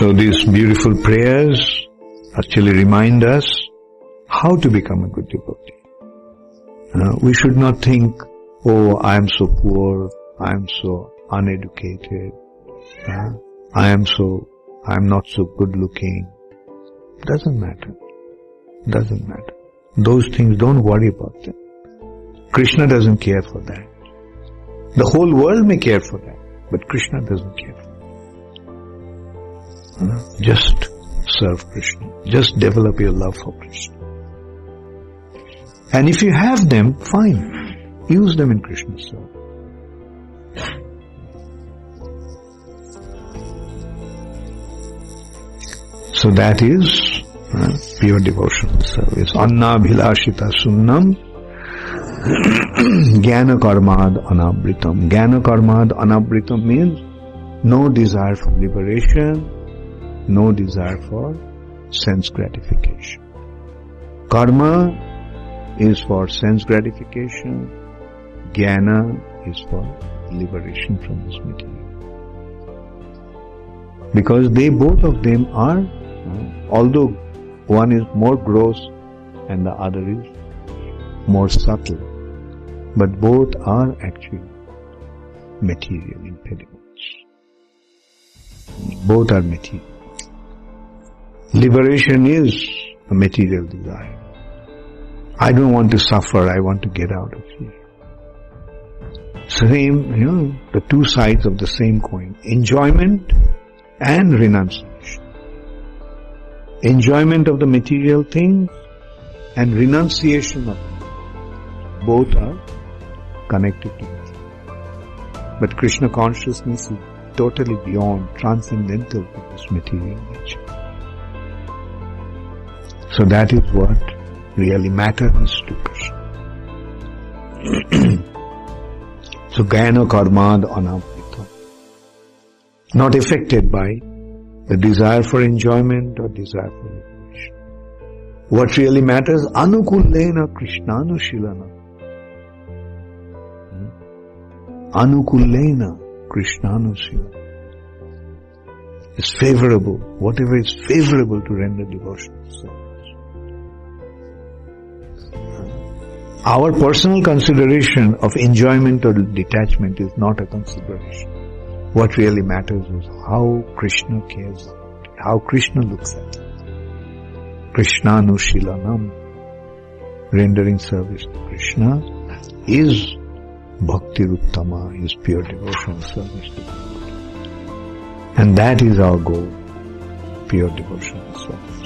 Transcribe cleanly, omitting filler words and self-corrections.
So these beautiful prayers actually remind us how to become a good devotee. We should not think, oh, I am so poor, I am so uneducated, I am not so good looking. Doesn't matter. Those things, don't worry about them. Krishna doesn't care for that. The whole world may care for that, but Krishna doesn't care for that. Just serve Krishna. Just develop your love for Krishna. And if you have them, fine. Use them in Krishna's service. So that is pure devotional service. anyābhilāṣitā-śūnyaṁ jñāna-karmādy-anāvṛtam. Jñāna-karmādy-anāvṛtam means no desire for liberation, no desire for sense gratification. Karma is for sense gratification, gyana is for liberation from this material. Because both of them are, although one is more gross and the other is more subtle, but both are actually material impediments. Both are material. Liberation is a material desire. I don't want to suffer, I want to get out of here. Same, the two sides of the same coin. Enjoyment and renunciation. Enjoyment of the material things and renunciation of them. Both are connected together. But Krishna consciousness is totally beyond, transcendental to this material nature. So that is what really matters to Krishna. So jñāna-karmādy-anāvṛtam. Not affected by the desire for enjoyment or desire for liberation. What really matters, ānukūlyena kṛṣṇānu-śīlanaṁ. ānukūlyena kṛṣṇānu-śīlanaṁ. Is favorable, whatever is favorable to render devotional service. Our personal consideration of enjoyment or detachment is not a consideration. What really matters is how Krishna cares about it, how Krishna looks at it. kṛṣṇānusilanam, rendering service to Krishna, is bhaktir uttamā, is pure devotional service to God. And that is our goal, pure devotional service.